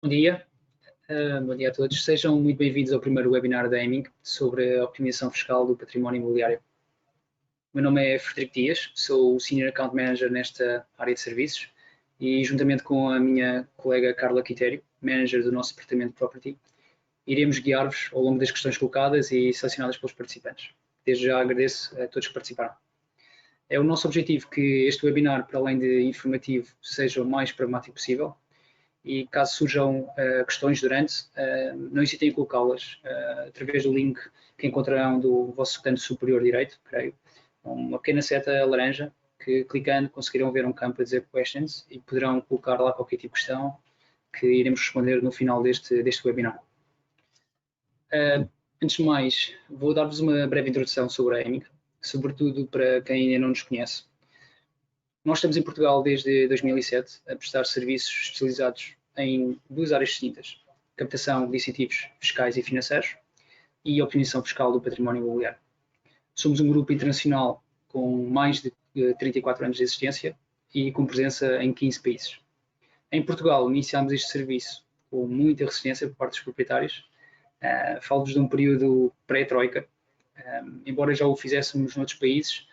Bom dia a todos. Sejam muito bem-vindos ao primeiro webinar da Aiming sobre a optimização fiscal do património imobiliário. O meu nome é Frederico Dias, sou o Senior Account Manager nesta área de serviços e, juntamente com a minha colega Carla Quitério, Manager do nosso Departamento de Property, iremos guiar-vos ao longo das questões colocadas e selecionadas pelos participantes. Desde já agradeço a todos que participaram. É o nosso objetivo que este webinar, para além de informativo, seja o mais pragmático possível. E caso surjam questões durante, não hesitem em colocá-las através do link que encontrarão do vosso canto superior direito, creio, uma pequena seta laranja que, clicando, conseguirão ver um campo a dizer questions e poderão colocar lá qualquer tipo de questão que iremos responder no final deste webinar. Antes de mais, vou dar-vos uma breve introdução sobre a Aiming, sobretudo para quem ainda não nos conhece. Nós estamos em Portugal desde 2007 a prestar serviços especializados em duas áreas distintas: captação de incentivos fiscais e financeiros e optimização fiscal do património imobiliário. Somos um grupo internacional com mais de 34 anos de existência e com presença em 15 países. Em Portugal, iniciámos este serviço com muita resistência por parte dos proprietários. Falo-vos de um período pré-troika, embora já o fizéssemos noutros países,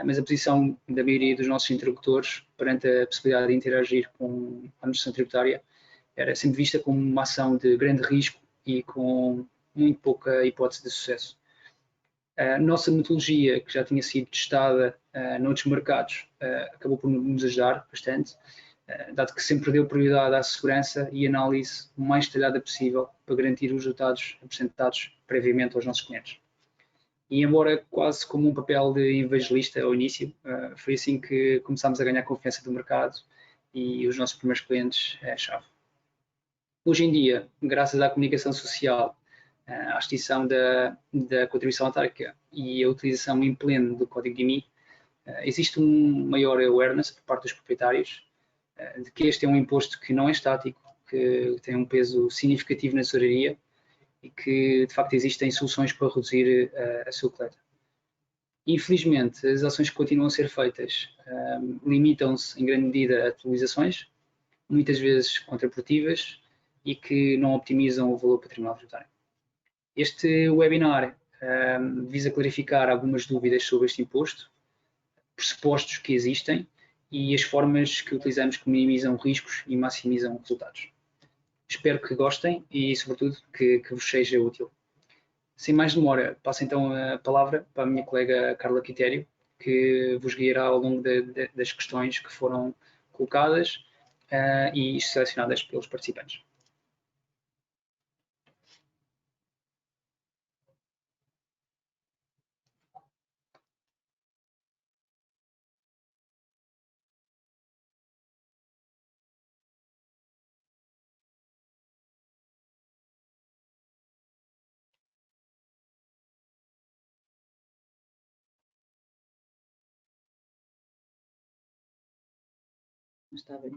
mas a posição da maioria dos nossos interlocutores perante a possibilidade de interagir com a administração tributária era sempre vista como uma ação de grande risco e com muito pouca hipótese de sucesso. A nossa metodologia, que já tinha sido testada noutros mercados, acabou por nos ajudar bastante, dado que sempre deu prioridade à segurança e análise o mais detalhada possível para garantir os resultados apresentados previamente aos nossos clientes. E embora quase como um papel de evangelista ao início, foi assim que começámos a ganhar confiança do mercado e os nossos primeiros clientes é a chave. Hoje em dia, graças à comunicação social, à extinção da contribuição autárquica e a utilização em pleno do código de IMI, existe um maior awareness por parte dos proprietários de que este é um imposto que não é estático, que tem um peso significativo na tesouraria e que, de facto, existem soluções para reduzir a sua coleta. Infelizmente, as ações que continuam a ser feitas limitam-se, em grande medida, a atualizações, muitas vezes contraprodutivas, e que não optimizam o valor patrimonial tributário. Este webinar visa clarificar algumas dúvidas sobre este imposto, pressupostos que existem e as formas que utilizamos que minimizam riscos e maximizam resultados. Espero que gostem e, sobretudo, que vos seja útil. Sem mais demora, passo então a palavra para a minha colega Carla Quitério, que vos guiará ao longo das questões que foram colocadas e selecionadas pelos participantes. Está bem.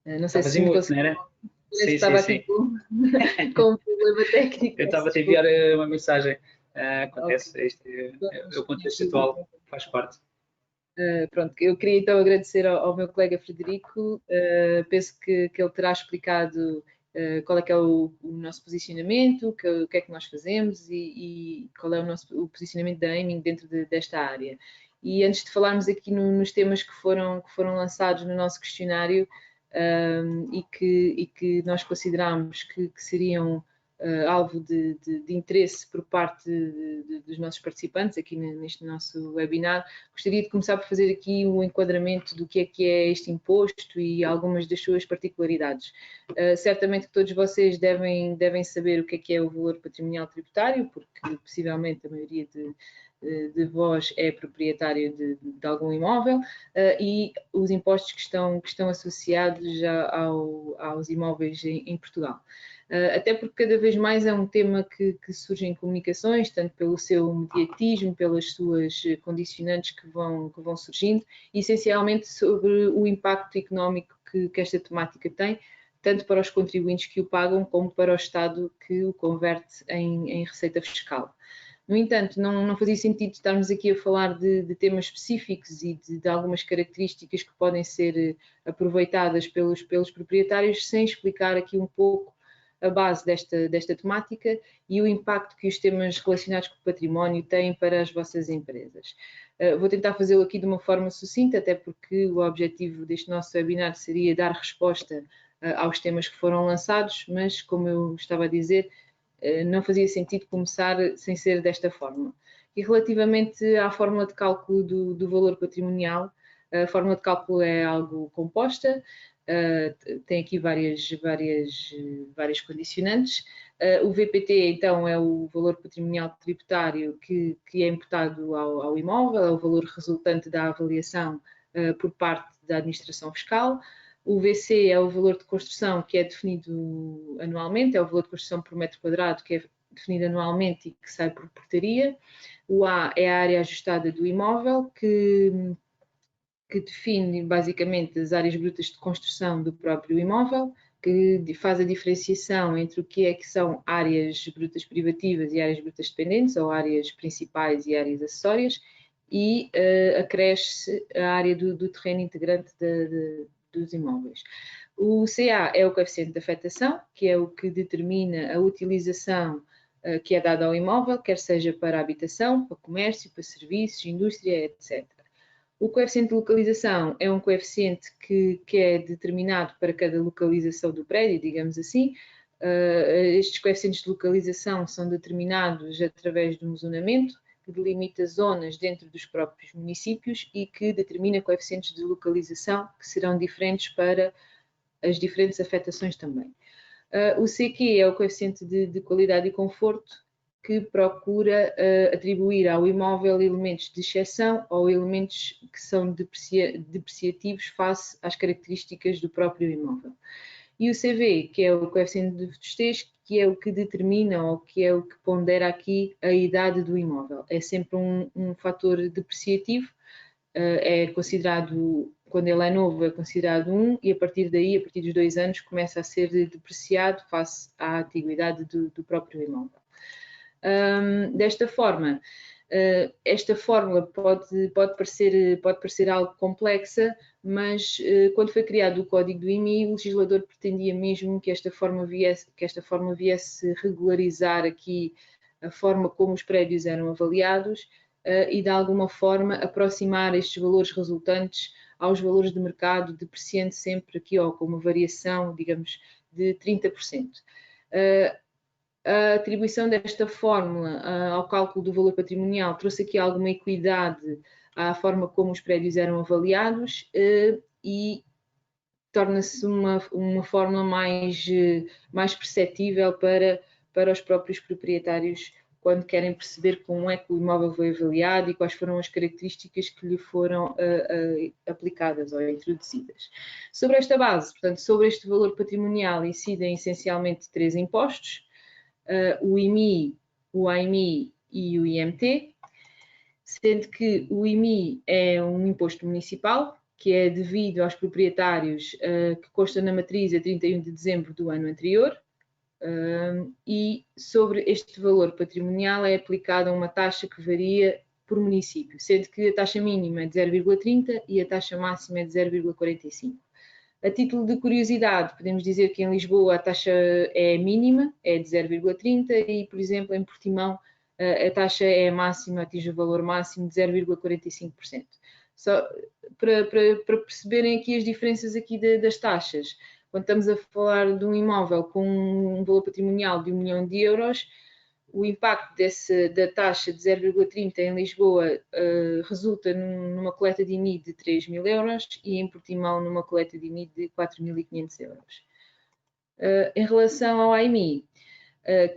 Não sei se me conseguiu. Estava aqui com um problema técnico. Eu estava a te enviar uma mensagem. Acontece, o contexto atual faz parte. Pronto, eu queria então agradecer ao meu colega Frederico. Penso que ele terá explicado qual é que é o nosso posicionamento, o que é que nós fazemos e qual é o posicionamento da Aiming dentro desta área. E antes de falarmos aqui nos temas que foram lançados no nosso questionário e que nós consideramos que seriam alvo de interesse por parte dos nossos participantes aqui neste nosso webinar, gostaria de começar por fazer aqui um enquadramento do que é este imposto e algumas das suas particularidades. Certamente que todos vocês devem saber o que é o valor patrimonial tributário, porque possivelmente a maioria de vós é proprietário de algum imóvel e os impostos que estão associados aos imóveis em Portugal. Até porque cada vez mais é um tema que surge em comunicações, tanto pelo seu mediatismo, pelas suas condicionantes que vão surgindo, e essencialmente sobre o impacto económico que esta temática tem, tanto para os contribuintes que o pagam, como para o Estado que o converte em receita fiscal. No entanto, não fazia sentido estarmos aqui a falar de temas específicos e de algumas características que podem ser aproveitadas pelos proprietários sem explicar aqui um pouco a base desta temática e o impacto que os temas relacionados com o património têm para as vossas empresas. Vou tentar fazê-lo aqui de uma forma sucinta, até porque o objetivo deste nosso webinar seria dar resposta aos temas que foram lançados, mas, como eu estava a dizer, não fazia sentido começar sem ser desta forma. E relativamente à fórmula de cálculo do valor patrimonial, a fórmula de cálculo é algo composta, tem aqui várias condicionantes. O VPT, então, é o valor patrimonial tributário que é imputado ao imóvel, é o valor resultante da avaliação por parte da administração fiscal. O VC é o valor de construção que é definido anualmente, é o valor de construção por metro quadrado que é definido anualmente e que sai por portaria. O A é a área ajustada do imóvel, que define basicamente as áreas brutas de construção do próprio imóvel, que faz a diferenciação entre o que são áreas brutas privativas e áreas brutas dependentes, ou áreas principais e áreas acessórias, e acresce a área do terreno integrante dos imóveis. O CA é o coeficiente de afetação, que é o que determina a utilização que é dada ao imóvel, quer seja para habitação, para comércio, para serviços, indústria, etc. O coeficiente de localização é um coeficiente que é determinado para cada localização do prédio, digamos assim. Estes coeficientes de localização são determinados através de um zonamento que delimita zonas dentro dos próprios municípios e que determina coeficientes de localização que serão diferentes para as diferentes afetações também. O CQ é o coeficiente de qualidade e conforto, que procura atribuir ao imóvel elementos de exceção ou elementos que são depreciativos face às características do próprio imóvel. E o CV, que é o coeficiente de robustez, que é o que determina ou que é o que pondera aqui a idade do imóvel. É sempre um fator depreciativo, é considerado, quando ele é novo, é considerado 1 e a partir daí, a partir dos 2 anos, começa a ser depreciado face à antiguidade do próprio imóvel. Desta forma, esta fórmula pode parecer algo complexa, mas quando foi criado o Código do IMI, o legislador pretendia mesmo que esta fórmula viesse regularizar aqui a forma como os prédios eram avaliados e, de alguma forma, aproximar estes valores resultantes aos valores de mercado, depreciando sempre aqui com uma variação, digamos, de 30%. A atribuição desta fórmula ao cálculo do valor patrimonial trouxe aqui alguma equidade à forma como os prédios eram avaliados e torna-se uma fórmula mais perceptível para os próprios proprietários quando querem perceber como é que o imóvel foi avaliado e quais foram as características que lhe foram aplicadas ou introduzidas. Sobre esta base, portanto, sobre este valor patrimonial incidem essencialmente 3 impostos, o IMI, o AMI e o IMT, sendo que o IMI é um imposto municipal que é devido aos proprietários que consta na matriz a 31 de dezembro do ano anterior e sobre este valor patrimonial é aplicada uma taxa que varia por município, sendo que a taxa mínima é de 0,30 e a taxa máxima é de 0,45. A título de curiosidade, podemos dizer que em Lisboa a taxa é mínima, é de 0,30 e, por exemplo, em Portimão a taxa é máxima, atinge o valor máximo de 0,45%. Só para perceberem aqui as diferenças aqui das taxas, quando estamos a falar de um imóvel com um valor patrimonial de 1 milhão de euros, o impacto da taxa de 0,30 em Lisboa resulta numa coleta de IMI de 3 mil euros e em Portimão numa coleta de IMI de 4.500 euros. Em relação ao IMI,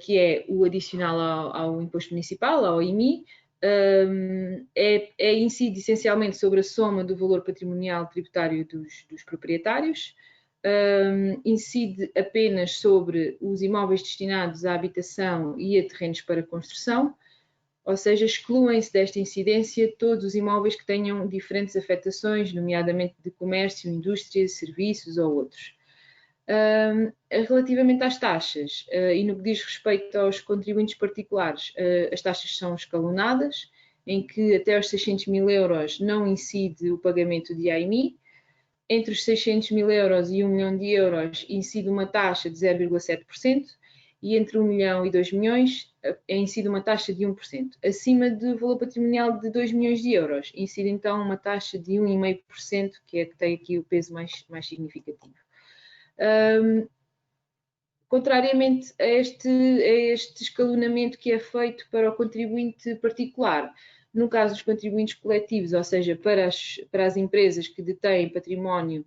que é o adicional ao imposto municipal, ao IMI, incide essencialmente sobre a soma do valor patrimonial tributário dos proprietários, incide apenas sobre os imóveis destinados à habitação e a terrenos para construção, ou seja, excluem-se desta incidência todos os imóveis que tenham diferentes afetações, nomeadamente de comércio, indústria, serviços ou outros. Relativamente às taxas, e no que diz respeito aos contribuintes particulares, as taxas são escalonadas, em que até aos 600 mil euros não incide o pagamento de AMI, entre os 600 mil euros e 1 milhão de euros incide uma taxa de 0,7%, e entre 1 milhão e 2 milhões incide uma taxa de 1%. Acima do valor patrimonial de 2 milhões de euros incide então uma taxa de 1,5%, que é que tem aqui o peso mais significativo. Contrariamente a este escalonamento que é feito para o contribuinte particular, no caso dos contribuintes coletivos, ou seja, para as empresas que detêm património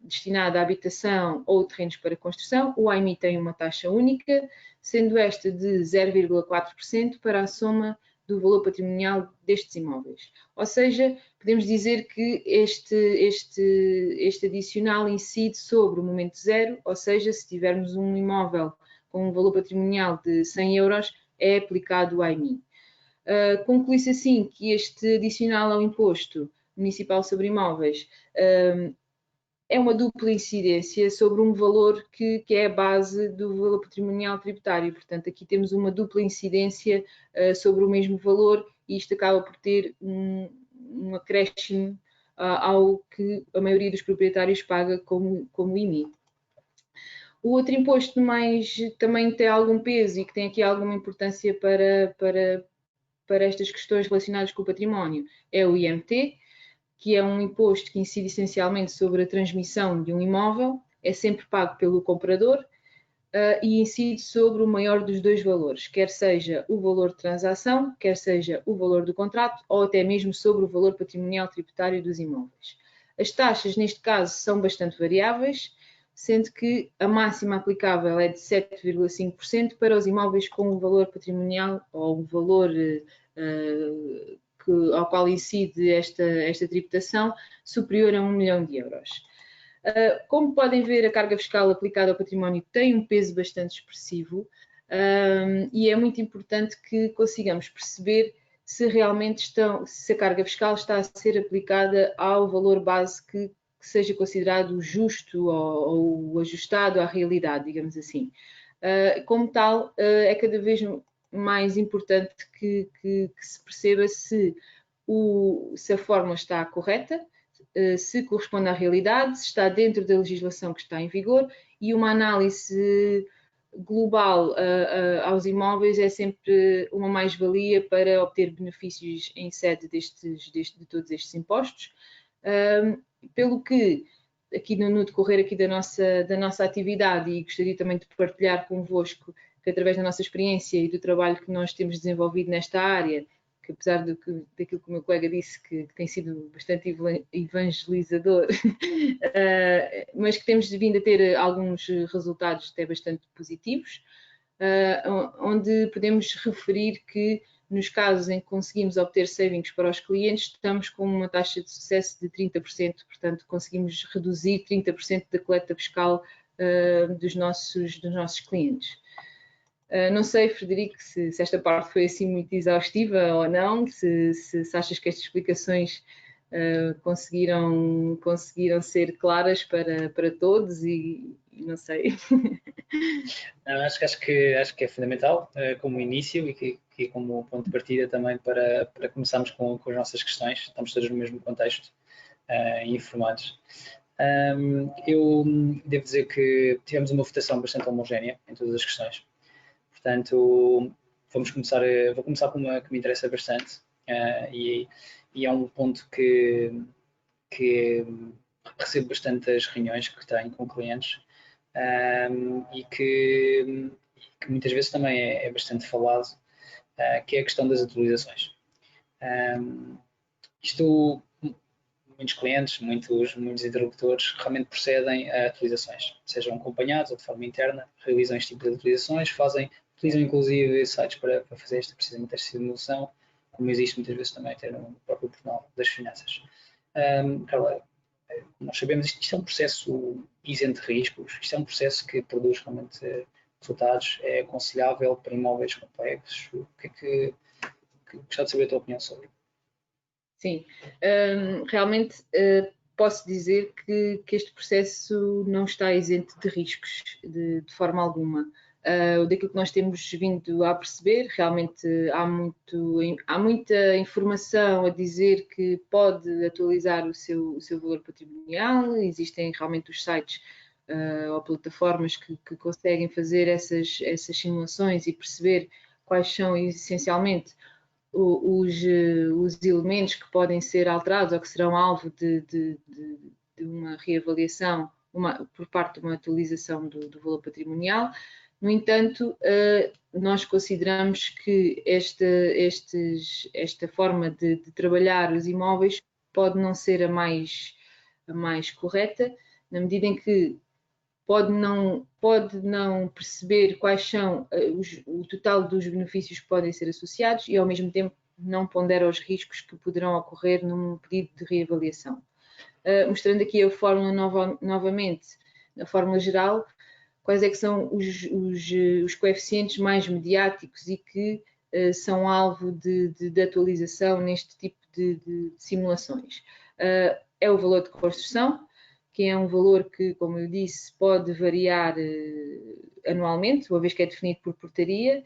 destinado à habitação ou terrenos para construção, o AMI tem uma taxa única, sendo esta de 0,4% para a soma do valor patrimonial destes imóveis. Ou seja, podemos dizer que este adicional incide sobre o momento zero, ou seja, se tivermos um imóvel com um valor patrimonial de 100 euros, é aplicado o AMI. Conclui-se assim que este adicional ao imposto municipal sobre imóveis é uma dupla incidência sobre um valor que é a base do valor patrimonial tributário. Portanto, aqui temos uma dupla incidência sobre o mesmo valor e isto acaba por ter um acréscimo ao que a maioria dos proprietários paga como IMI. O outro imposto também tem algum peso e que tem aqui alguma importância para estas questões relacionadas com o património é o IMT, que é um imposto que incide essencialmente sobre a transmissão de um imóvel, é sempre pago pelo comprador e incide sobre o maior dos dois valores, quer seja o valor de transação, quer seja o valor do contrato ou até mesmo sobre o valor patrimonial tributário dos imóveis. As taxas, neste caso, são bastante variáveis, sendo que a máxima aplicável é de 7,5% para os imóveis com o valor patrimonial ou o valor ao qual incide esta tributação superior a 1 milhão de euros. Como podem ver, a carga fiscal aplicada ao património tem um peso bastante expressivo e é muito importante que consigamos perceber se realmente se a carga fiscal está a ser aplicada ao valor base que seja considerado justo ou ajustado à realidade, digamos assim. Como tal, é cada vez mais importante que se perceba se a fórmula está correta, se corresponde à realidade, se está dentro da legislação que está em vigor, e uma análise global aos imóveis é sempre uma mais-valia para obter benefícios em sede de todos estes impostos. Pelo que, aqui no decorrer aqui da nossa atividade, e gostaria também de partilhar convosco que através da nossa experiência e do trabalho que nós temos desenvolvido nesta área, que apesar daquilo que o meu colega disse, que tem sido bastante evangelizador, mas que temos vindo a ter alguns resultados até bastante positivos, onde podemos referir que nos casos em que conseguimos obter savings para os clientes, estamos com uma taxa de sucesso de 30%, portanto conseguimos reduzir 30% da coleta fiscal dos nossos clientes. Não sei, Frederico, se esta parte foi assim muito exaustiva ou não, se achas que estas explicações conseguiram ser claras para todos e não sei. Acho que é fundamental como início e que como ponto de partida também para começarmos com as nossas questões. Estamos todos no mesmo contexto e informados. Eu devo dizer que tivemos uma votação bastante homogénea em todas as questões. Portanto, vou começar com uma que me interessa bastante e é um ponto que recebo bastantes reuniões que tenho com clientes e que muitas vezes também é bastante falado, que é a questão das atualizações. Muitos clientes, muitos interlocutores realmente procedem a atualizações, sejam acompanhados ou de forma interna, realizam este tipo de atualizações, utilizam inclusive sites para fazer precisamente esta simulação, como existe muitas vezes também até no próprio portal das finanças. Carla, nós sabemos que isto é um processo isento de riscos, isto é um processo que produz realmente resultados, é aconselhável para imóveis complexos. O que é que gostava de saber a tua opinião sobre? Sim, realmente posso dizer que este processo não está isento de riscos, de forma alguma. Daquilo que nós temos vindo a perceber, realmente há muita informação a dizer que pode atualizar o seu valor patrimonial, existem realmente os sites ou plataformas que conseguem fazer essas simulações e perceber quais são essencialmente os elementos que podem ser alterados ou que serão alvo de uma reavaliação por parte de uma atualização do valor patrimonial. No entanto, nós consideramos que esta forma de trabalhar os imóveis pode não ser a mais correta, na medida em que pode não perceber quais são o total dos benefícios que podem ser associados e, ao mesmo tempo, não pondera os riscos que poderão ocorrer num pedido de reavaliação. Mostrando aqui a fórmula novamente, na fórmula geral, quais é que são os coeficientes mais mediáticos e que são alvo de atualização neste tipo de simulações. É o valor de construção, que é um valor que, como eu disse, pode variar anualmente, uma vez que é definido por portaria.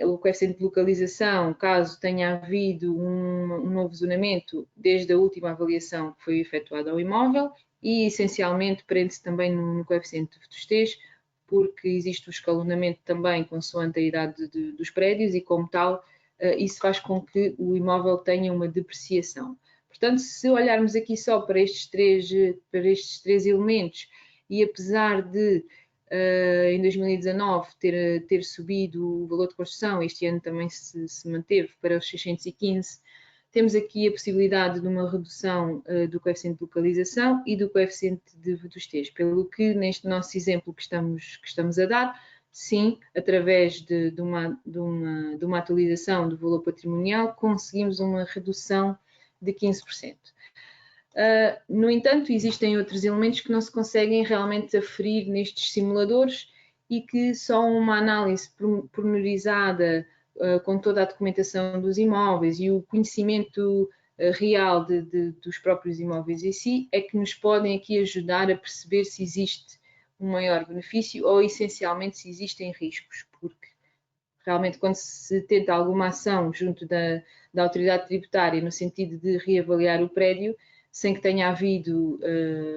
O coeficiente de localização, caso tenha havido um novo zonamento desde a última avaliação que foi efetuada ao imóvel, e essencialmente prende-se também no coeficiente de vetustez, porque existe o escalonamento também consoante a idade dos prédios e, como tal, isso faz com que o imóvel tenha uma depreciação. Portanto, se olharmos aqui só para estes três elementos, e apesar de em 2019 ter subido o valor de construção, este ano também se manteve para os 615, temos aqui a possibilidade de uma redução do coeficiente de localização e do coeficiente de vetustez, pelo que neste nosso exemplo que estamos a dar, sim, através de uma atualização do valor patrimonial, conseguimos uma redução de 15%. No entanto, existem outros elementos que não se conseguem realmente aferir nestes simuladores e que só uma análise pormenorizada com toda a documentação dos imóveis e o conhecimento real dos próprios imóveis em si é que nos podem aqui ajudar a perceber se existe um maior benefício ou essencialmente se existem riscos, porque realmente quando se tenta alguma ação junto da autoridade tributária no sentido de reavaliar o prédio, sem que tenha havido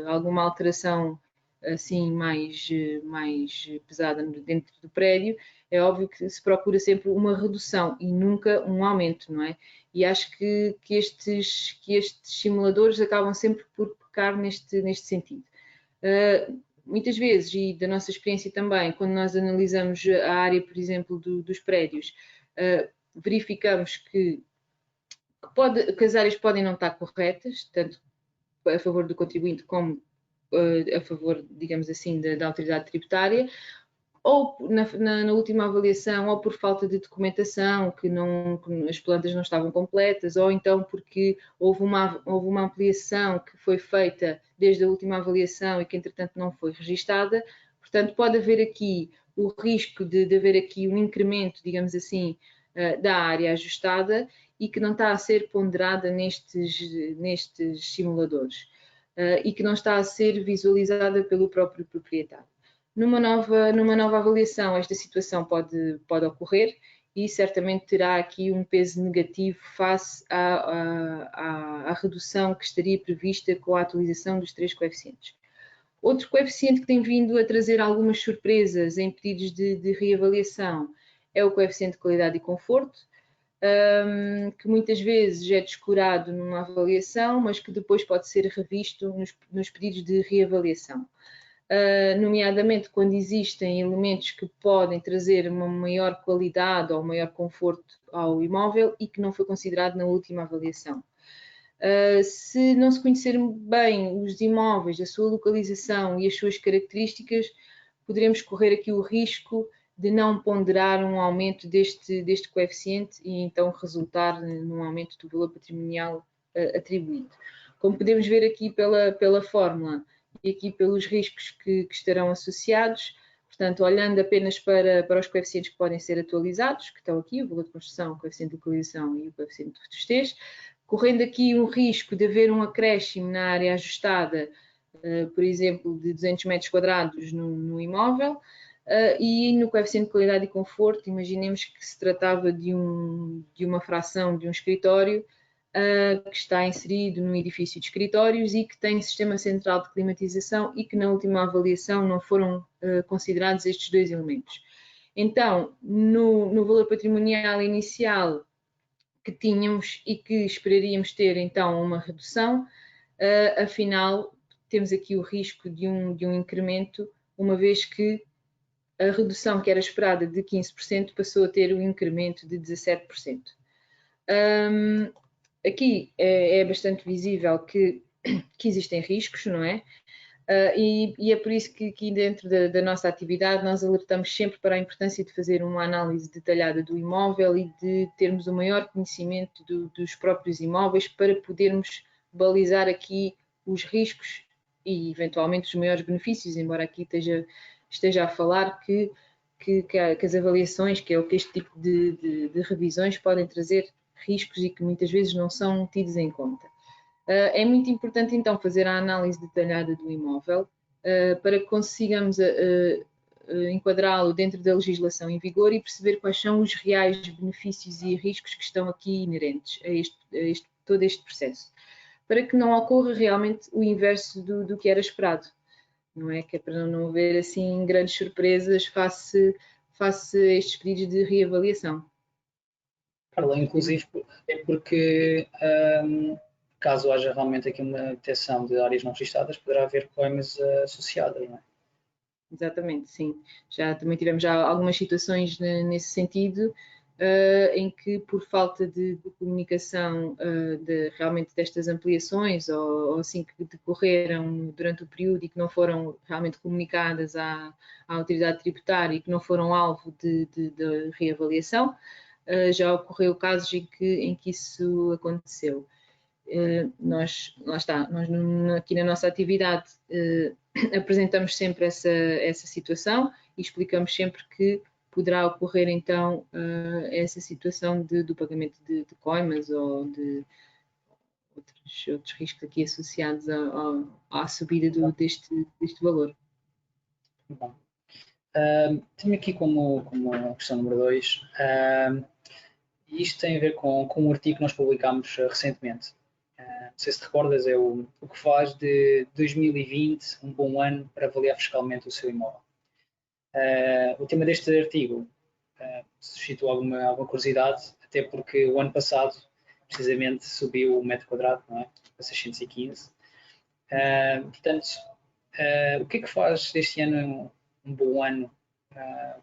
alguma alteração assim mais pesada dentro do prédio, é óbvio que se procura sempre uma redução e nunca um aumento, não é? E acho que estes simuladores acabam sempre por pecar neste sentido. Muitas vezes, e da nossa experiência também, quando nós analisamos a área, por exemplo, dos prédios, verificamos que as áreas podem não estar corretas, tanto a favor do contribuinte como a favor, digamos assim, da autoridade tributária, ou na última avaliação, ou por falta de documentação, que as plantas não estavam completas, ou então porque houve uma ampliação que foi feita desde a última avaliação e que, entretanto, não foi registada. Portanto, pode haver aqui o risco de haver aqui um incremento, digamos assim, da área ajustada e que não está a ser ponderada nestes simuladores e que não está a ser visualizada pelo próprio proprietário. Numa nova avaliação, esta situação pode ocorrer e certamente terá aqui um peso negativo face à redução que estaria prevista com a atualização dos 3 coeficientes. Outro coeficiente que tem vindo a trazer algumas surpresas em pedidos de reavaliação é o coeficiente de qualidade e conforto, que muitas vezes é descurado numa avaliação, mas que depois pode ser revisto nos pedidos de reavaliação. Nomeadamente quando existem elementos que podem trazer uma maior qualidade ou maior conforto ao imóvel e que não foi considerado na última avaliação. Se não se conhecerem bem os imóveis, a sua localização e as suas características, poderemos correr aqui o risco de não ponderar um aumento deste coeficiente e então resultar num aumento do valor patrimonial atribuído. Como podemos ver aqui pela fórmula e aqui pelos riscos que estarão associados, portanto, olhando apenas para os coeficientes que podem ser atualizados, que estão aqui, o valor de construção, o coeficiente de localização e o coeficiente de vetustez, correndo aqui um risco de haver um acréscimo na área ajustada, por exemplo, de 200 metros quadrados no imóvel, e no coeficiente de qualidade e conforto, imaginemos que se tratava de uma fração de um escritório que está inserido num edifício de escritórios e que tem sistema central de climatização e que na última avaliação não foram considerados estes dois elementos. Então, no valor patrimonial inicial que tínhamos e que esperaríamos ter então uma redução, afinal temos aqui o risco de um incremento, uma vez que a redução que era esperada de 15% passou a ter um incremento de 17%. Aqui é bastante visível que existem riscos, não é? E é por isso que aqui dentro da nossa atividade nós alertamos sempre para a importância de fazer uma análise detalhada do imóvel e de termos o maior conhecimento dos próprios imóveis para podermos balizar aqui os riscos e eventualmente os maiores benefícios, embora aqui esteja a falar que as avaliações, que este tipo de revisões podem trazer riscos e que muitas vezes não são tidos em conta. É muito importante então fazer a análise detalhada do imóvel para que consigamos enquadrá-lo dentro da legislação em vigor e perceber quais são os reais benefícios e riscos que estão aqui inerentes a todo este processo, para que não ocorra realmente o inverso do que era esperado, não é? Que é para não haver assim grandes surpresas face a estes pedidos de reavaliação. Carla, inclusive é porque caso haja realmente aqui uma detecção de áreas não registadas, poderá haver coimas associadas, não é? Exatamente, sim. Também tivemos algumas situações nesse sentido, em que por falta de comunicação realmente destas ampliações ou assim que decorreram durante o período e que não foram realmente comunicadas à autoridade tributária e que não foram alvo de reavaliação, já ocorreu casos em que isso aconteceu. Nós aqui na nossa atividade apresentamos sempre essa situação e explicamos sempre que poderá ocorrer então essa situação do pagamento de coimas ou de outros riscos aqui associados à subida deste valor. Bom. Tenho aqui como questão número 2, isto tem a ver com um artigo que nós publicámos recentemente. Não sei se te recordas, é o que faz de 2020 um bom ano para avaliar fiscalmente o seu imóvel. O tema deste artigo suscitou alguma curiosidade, até porque o ano passado, precisamente, subiu o metro quadrado, não é? Para 615. Portanto, o que é que faz deste ano um bom ano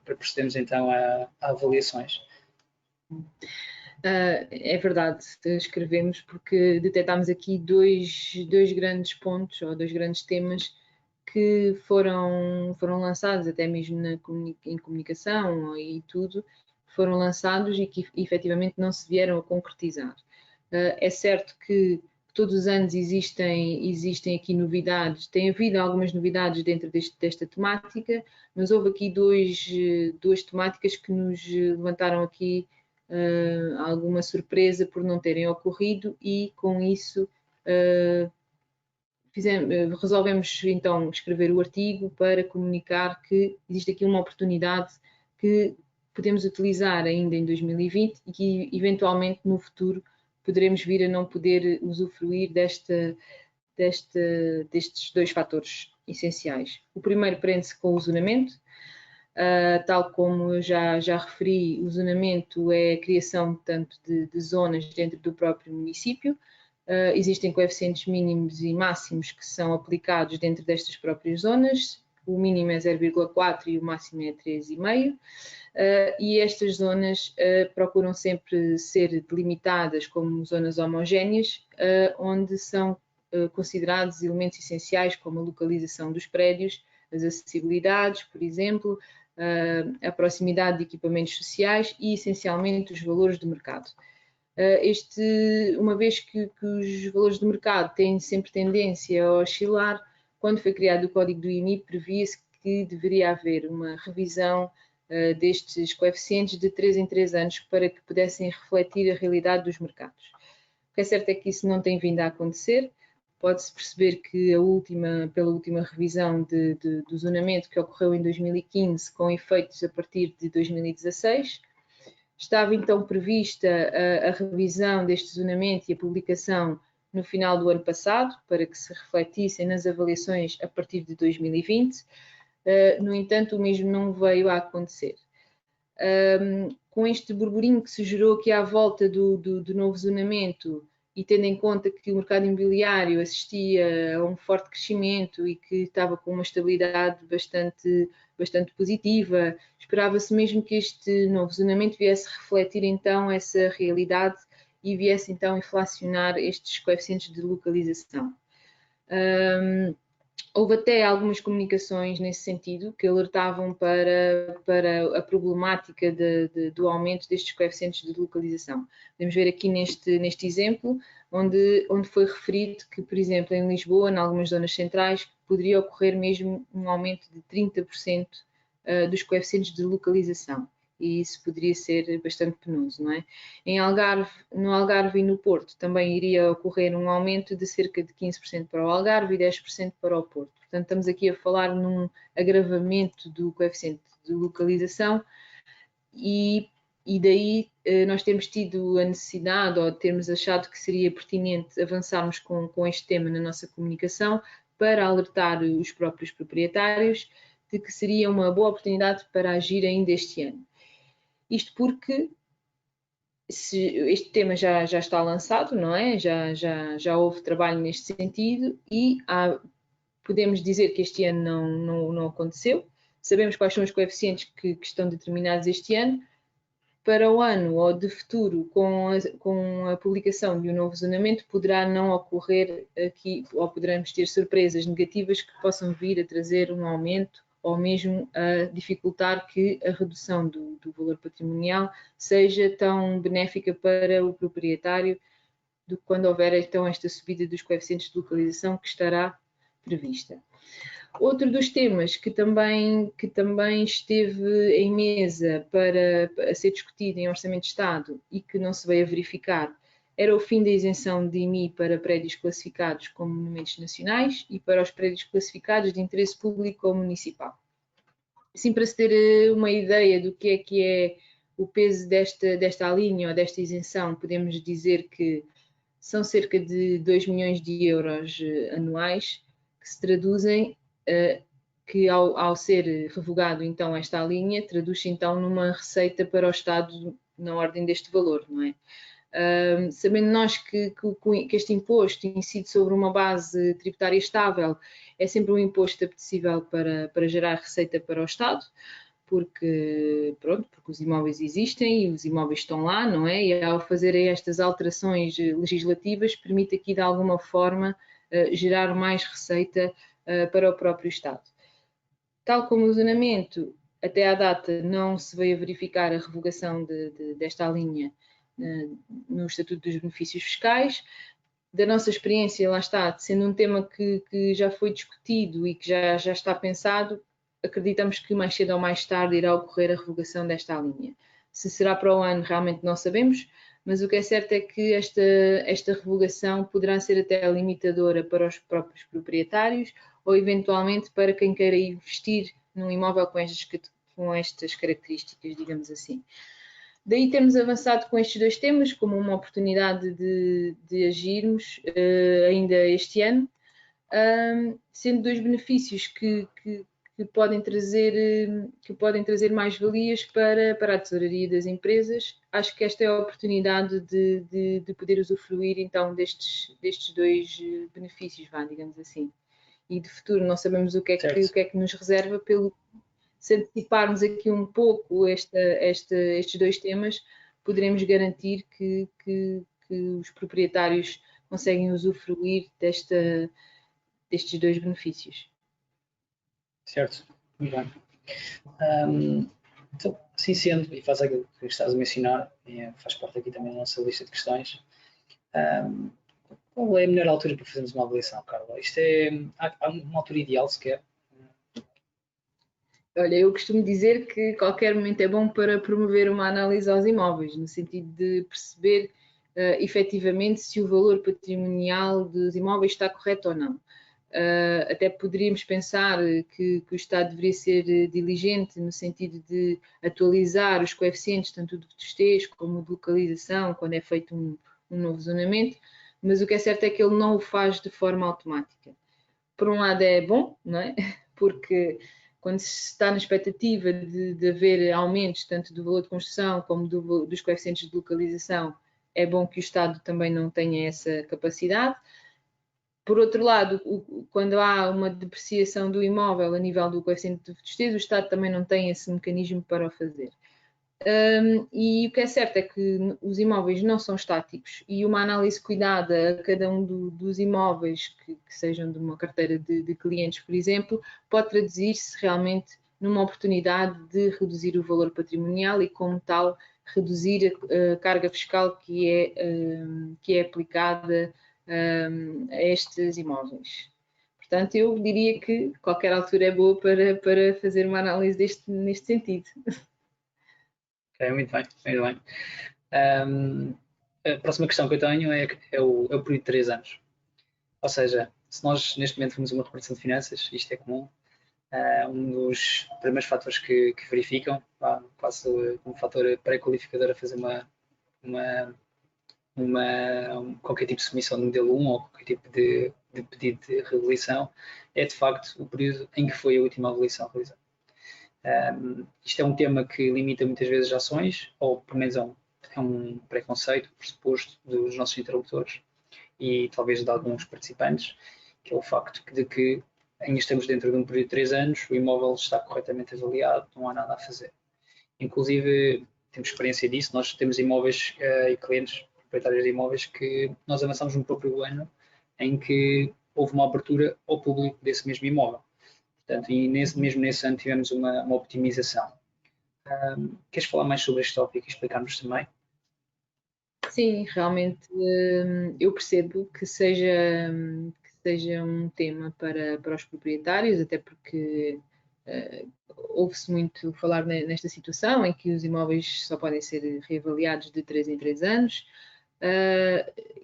para procedermos então a avaliações? É verdade, escrevemos porque detectámos aqui dois grandes pontos ou dois grandes temas que foram lançados até mesmo em comunicação e tudo, foram lançados e que efetivamente não se vieram a concretizar. É certo que todos os anos existem aqui novidades, tem havido algumas novidades dentro desta temática, mas houve aqui duas temáticas que nos levantaram aqui alguma surpresa por não terem ocorrido e com isso resolvemos então escrever o artigo para comunicar que existe aqui uma oportunidade que podemos utilizar ainda em 2020 e que eventualmente no futuro poderemos vir a não poder usufruir destes dois fatores essenciais. O primeiro prende-se com o zonamento. Tal como eu já referi, o zonamento é a criação, portanto, de zonas dentro do próprio município. Existem coeficientes mínimos e máximos que são aplicados dentro destas próprias zonas. O mínimo é 0,4 e o máximo é 3,5. E estas zonas procuram sempre ser delimitadas como zonas homogéneas, onde são considerados elementos essenciais como a localização dos prédios, as acessibilidades, por exemplo, a proximidade de equipamentos sociais e, essencialmente, os valores de mercado. Uma vez que os valores de mercado têm sempre tendência a oscilar, quando foi criado o Código do IMI, previa-se que deveria haver uma revisão destes coeficientes de 3 em 3 anos para que pudessem refletir a realidade dos mercados. O que é certo é que isso não tem vindo a acontecer. Pode-se perceber que pela última revisão do zonamento que ocorreu em 2015, com efeitos a partir de 2016, estava então prevista a revisão deste zonamento e a publicação no final do ano passado, para que se refletissem nas avaliações a partir de 2020. No entanto, o mesmo não veio a acontecer. Com este burburinho que se gerou aqui à volta do novo zonamento, e tendo em conta que o mercado imobiliário assistia a um forte crescimento e que estava com uma estabilidade bastante positiva, esperava-se mesmo que este novo zonamento viesse refletir então essa realidade e viesse então inflacionar estes coeficientes de localização. Houve até algumas comunicações nesse sentido que alertavam para a problemática do aumento destes coeficientes de localização. Podemos ver aqui neste exemplo, onde foi referido que, por exemplo, em Lisboa, em algumas zonas centrais, poderia ocorrer mesmo um aumento de 30% dos coeficientes de localização. E isso poderia ser bastante penoso, não é? No Algarve e no Porto também iria ocorrer um aumento de cerca de 15% para o Algarve e 10% para o Porto. Portanto, estamos aqui a falar num agravamento do coeficiente de localização e daí nós temos tido a necessidade ou termos achado que seria pertinente avançarmos com este tema na nossa comunicação para alertar os próprios proprietários de que seria uma boa oportunidade para agir ainda este ano. Isto porque este tema já está lançado, não é? Já houve trabalho neste sentido e podemos dizer que este ano não aconteceu. Sabemos quais são os coeficientes que estão determinados este ano. Para o ano ou de futuro, com a publicação de um novo zonamento, poderá não ocorrer aqui, ou poderemos ter surpresas negativas que possam vir a trazer um aumento ou mesmo a dificultar que a redução do valor patrimonial seja tão benéfica para o proprietário do que quando houver então esta subida dos coeficientes de localização que estará prevista. Outro dos temas que também esteve em mesa para ser discutido em Orçamento de Estado e que não se veio a verificar era o fim da isenção de IMI para prédios classificados como monumentos nacionais e para os prédios classificados de interesse público ou municipal. Assim, para se ter uma ideia do que é o peso desta linha ou desta isenção, podemos dizer que são cerca de 2 milhões de euros anuais que se traduzem, que ao ser revogado então esta linha, traduz-se então numa receita para o Estado na ordem deste valor, não é? Sabendo nós que este imposto incide sobre uma base tributária estável, é sempre um imposto apetecível para gerar receita para o Estado, porque os imóveis existem e os imóveis estão lá, não é? E ao fazerem estas alterações legislativas, permite aqui de alguma forma gerar mais receita para o próprio Estado. Tal como o zonamento, até à data não se veio a verificar a revogação desta linha no Estatuto dos Benefícios Fiscais. Da nossa experiência, lá está, sendo um tema que já foi discutido e que já está pensado, acreditamos que mais cedo ou mais tarde irá ocorrer a revogação desta linha. Se será para o ano, realmente não sabemos, mas o que é certo é que esta revogação poderá ser até limitadora para os próprios proprietários ou eventualmente para quem queira investir num imóvel com estas características, digamos assim. Daí temos avançado com estes dois temas como uma oportunidade de agirmos ainda este ano, sendo dois benefícios que podem trazer mais-valias para a tesouraria das empresas. Acho que esta é a oportunidade de poder usufruir então destes dois benefícios, digamos assim. E de futuro não sabemos o que é que nos reserva, se anteciparmos aqui um pouco estes dois temas, poderemos garantir que os proprietários conseguem usufruir destes dois benefícios. Certo, muito bem. Então, assim sendo, e faz aquilo que estás a mencionar, faz parte aqui também da nossa lista de questões, qual é a melhor altura para fazermos uma avaliação, Carla? Há uma altura ideal sequer? Olha, eu costumo dizer que qualquer momento é bom para promover uma análise aos imóveis, no sentido de perceber efetivamente se o valor patrimonial dos imóveis está correto ou não. Até poderíamos pensar que o Estado deveria ser diligente no sentido de atualizar os coeficientes, tanto de testez como de localização, quando é feito um novo zonamento, mas o que é certo é que ele não o faz de forma automática. Por um lado é bom, não é? Porque quando se está na expectativa de haver aumentos tanto do valor de construção como dos coeficientes de localização, é bom que o Estado também não tenha essa capacidade. Por outro lado, quando há uma depreciação do imóvel a nível do coeficiente de testez, o Estado também não tem esse mecanismo para o fazer. E o que é certo é que os imóveis não são estáticos e uma análise cuidada a cada um dos imóveis que sejam de uma carteira de clientes, por exemplo, pode traduzir-se realmente numa oportunidade de reduzir o valor patrimonial e, como tal, reduzir a carga fiscal que é aplicada a estes imóveis. Portanto, eu diria que qualquer altura é boa para fazer uma análise neste sentido. Ok, muito bem, muito bem. A próxima questão que eu tenho é o período de 3 anos. Ou seja, se nós neste momento fomos uma repartição de finanças, isto é comum, um dos primeiros fatores que verificam, quase um fator pré-qualificador a fazer qualquer tipo de submissão de modelo 1 ou qualquer tipo de pedido de reavaliação, é de facto o período em que foi a última avaliação realizada. Isto é um tema que limita muitas vezes ações, ou pelo menos é um preconceito, pressuposto dos nossos interlocutores e talvez de alguns participantes, que é o facto de que ainda estamos dentro de um período de 3 anos, o imóvel está corretamente avaliado, não há nada a fazer. Inclusive, temos experiência disso, nós temos imóveis e clientes proprietários de imóveis que nós avançamos no próprio ano em que houve uma abertura ao público desse mesmo imóvel. Portanto, e mesmo nesse ano tivemos uma optimização. Queres falar mais sobre este tópico e explicar-nos também? Sim, realmente eu percebo que seja um tema para os proprietários, até porque ouve-se muito falar nesta situação em que os imóveis só podem ser reavaliados de 3 em 3 anos.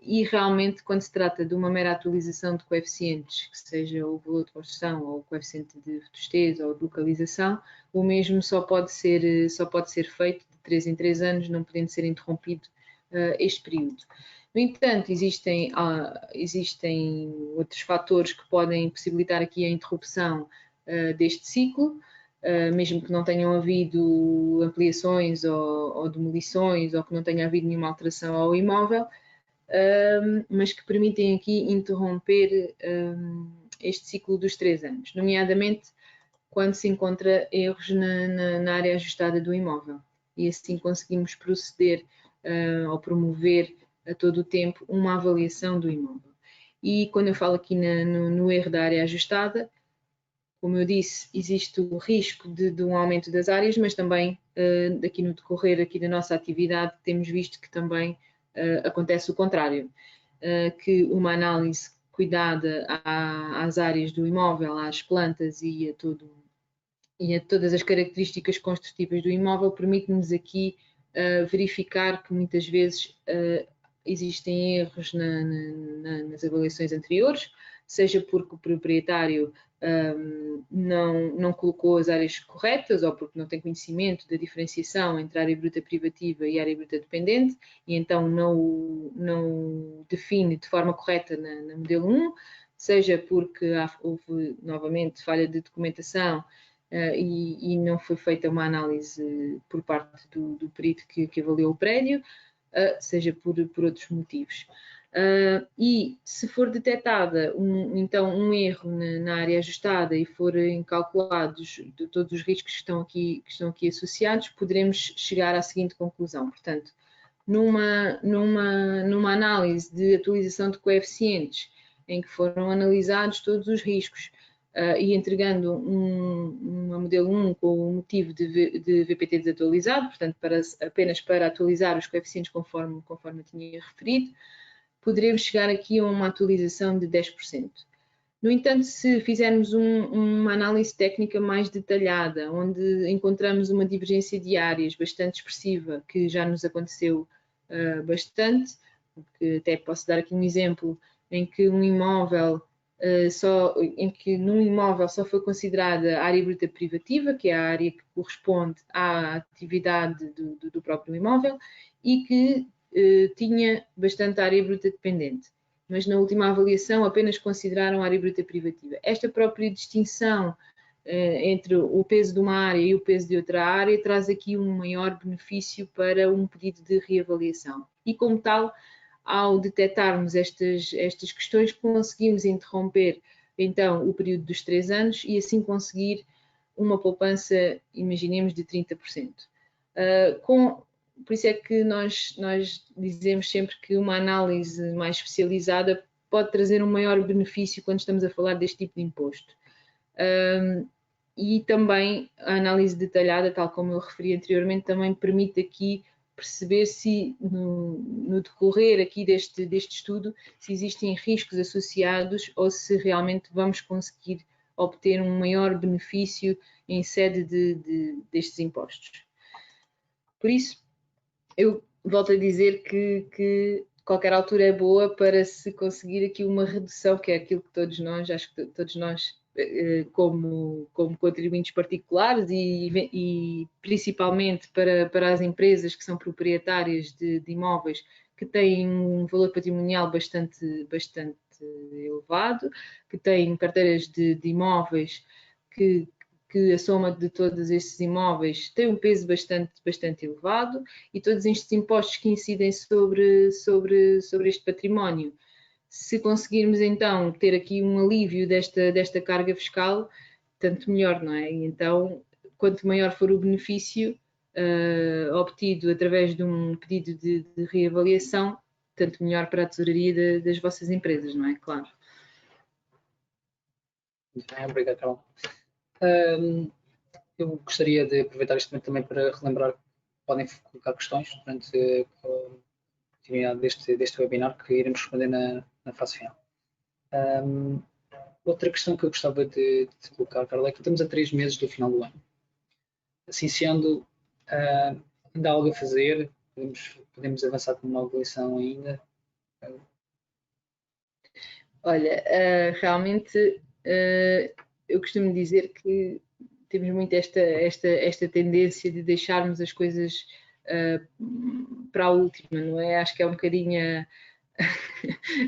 E realmente, quando se trata de uma mera atualização de coeficientes, que seja o valor de construção ou o coeficiente de robustez ou de localização, o mesmo só pode ser feito de 3 em 3 anos, não podendo ser interrompido este período. No entanto, existem outros fatores que podem possibilitar aqui a interrupção deste ciclo, mesmo que não tenham havido ampliações ou demolições ou que não tenha havido nenhuma alteração ao imóvel, mas que permitem aqui interromper este ciclo dos 3 anos, nomeadamente quando se encontra erros na área ajustada do imóvel. E assim conseguimos proceder ou promover a todo o tempo uma avaliação do imóvel. E quando eu falo aqui no erro da área ajustada, como eu disse, existe o risco de um aumento das áreas, mas também aqui no decorrer aqui da nossa atividade temos visto que também acontece o contrário, que uma análise cuidada às áreas do imóvel, às plantas e a todas as características construtivas do imóvel permite-nos aqui verificar que muitas vezes existem erros nas avaliações anteriores, seja porque o proprietário não colocou as áreas corretas ou porque não tem conhecimento da diferenciação entre área bruta privativa e área bruta dependente e então não define de forma correta na modelo 1, seja porque houve novamente falha de documentação e não foi feita uma análise por parte do perito que avaliou o prédio, seja por outros motivos. E se for detectada então um erro na área ajustada e forem calculados todos os riscos que estão aqui associados, poderemos chegar à seguinte conclusão. Portanto, numa análise de atualização de coeficientes em que foram analisados todos os riscos e entregando uma modelo 1 com o motivo de VPT desatualizado, portanto, apenas para atualizar os coeficientes conforme eu tinha referido, poderemos chegar aqui a uma atualização de 10%. No entanto, se fizermos uma análise técnica mais detalhada, onde encontramos uma divergência de áreas bastante expressiva, que já nos aconteceu bastante, que até posso dar aqui um exemplo em que um imóvel num imóvel só foi considerada a área bruta privativa, que é a área que corresponde à atividade do próprio imóvel, e que tinha bastante área bruta dependente. Mas na última avaliação apenas consideraram a área bruta privativa. Esta própria distinção entre o peso de uma área e o peso de outra área traz aqui um maior benefício para um pedido de reavaliação. E como tal, ao detectarmos estas questões, conseguimos interromper então o período dos 3 anos e assim conseguir uma poupança, imaginemos, de 30%. Por isso é que nós dizemos sempre que uma análise mais especializada pode trazer um maior benefício quando estamos a falar deste tipo de imposto. E também a análise detalhada, tal como eu referi anteriormente, também permite aqui perceber se no decorrer aqui deste estudo, se existem riscos associados ou se realmente vamos conseguir obter um maior benefício em sede destes impostos. Por isso, eu volto a dizer que qualquer altura é boa para se conseguir aqui uma redução, que é aquilo que todos nós, acho que todos nós, como contribuintes particulares e principalmente para as empresas que são proprietárias de imóveis que têm um valor patrimonial bastante elevado, que têm carteiras de imóveis que a soma de todos estes imóveis tem um peso bastante elevado, e todos estes impostos que incidem sobre este património. Se conseguirmos então ter aqui um alívio desta carga fiscal, tanto melhor, não é? E então, quanto maior for o benefício obtido através de um pedido de reavaliação, tanto melhor para a tesouraria das vossas empresas, não é? Claro. Muito bem, obrigado, Carol. Eu gostaria de aproveitar este momento também para relembrar que podem colocar questões durante a continuidade deste webinar, que iremos responder na fase final. Outra questão que eu gostava de colocar, Carla, é que estamos a 3 meses do final do ano. Assim sendo, ainda há algo a fazer? Podemos avançar com uma avaliação ainda? Olha, realmente eu costumo dizer que temos muito esta tendência de deixarmos as coisas para a última, não é? Acho que é um bocadinho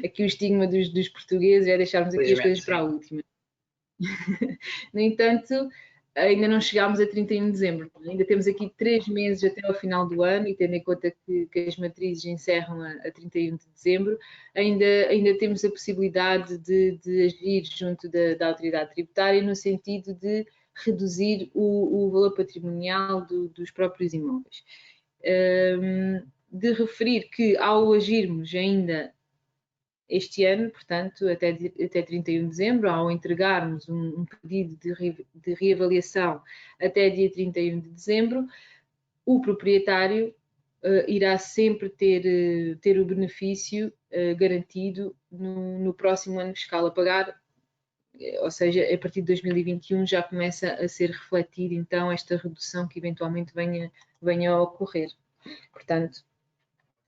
aqui o estigma dos portugueses, é deixarmos aqui as coisas para a última. No entanto, ainda não chegámos a 31 de dezembro. Ainda temos aqui 3 meses até ao final do ano, e tendo em conta que as matrizes encerram a 31 de dezembro, ainda temos a possibilidade de agir junto da autoridade tributária no sentido de reduzir o valor patrimonial dos próprios imóveis. De referir que ao agirmos ainda este ano, portanto, até 31 de dezembro, ao entregarmos um pedido de reavaliação até dia 31 de dezembro, o proprietário irá sempre ter o benefício garantido no próximo ano fiscal a pagar, ou seja, a partir de 2021 já começa a ser refletida então esta redução que eventualmente venha a ocorrer. Portanto,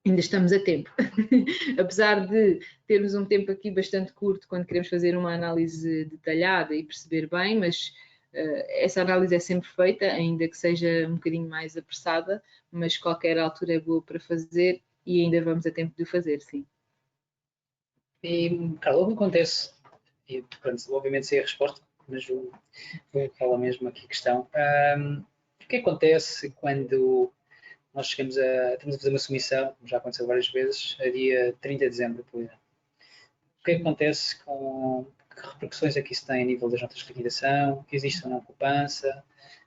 ainda estamos a tempo. Apesar de termos um tempo aqui bastante curto quando queremos fazer uma análise detalhada e perceber bem, mas essa análise é sempre feita, ainda que seja um bocadinho mais apressada, mas qualquer altura é boa para fazer e ainda vamos a tempo de o fazer, sim. E, Carla, o que acontece, e pronto, obviamente sei a resposta, mas foi aquela mesma aqui questão. O que acontece quando nós estamos a fazer uma submissão, já aconteceu várias vezes, a dia 30 de dezembro, por exemplo? O que acontece que repercussões é que isso tem a nível das notas de liquidação? Existe ou não poupança?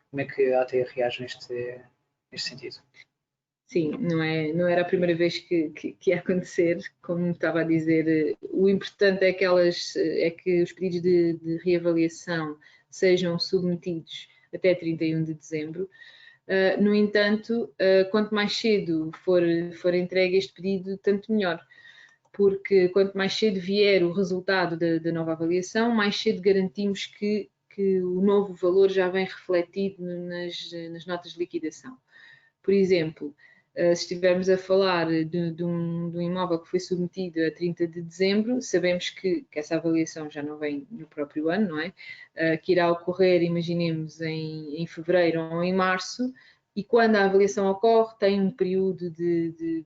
Como é que a AT reage neste sentido? Sim, não era a primeira vez que ia acontecer, como estava a dizer. O importante é que os pedidos de reavaliação sejam submetidos até 31 de dezembro. No entanto, quanto mais cedo for entregue este pedido, tanto melhor, porque quanto mais cedo vier o resultado da nova avaliação, mais cedo garantimos que o novo valor já vem refletido nas notas de liquidação. Por exemplo, Se estivermos a falar de um imóvel que foi submetido a 30 de dezembro, sabemos que essa avaliação já não vem no próprio ano, não é? Que irá ocorrer, imaginemos, em fevereiro ou em março, e quando a avaliação ocorre, tem um período de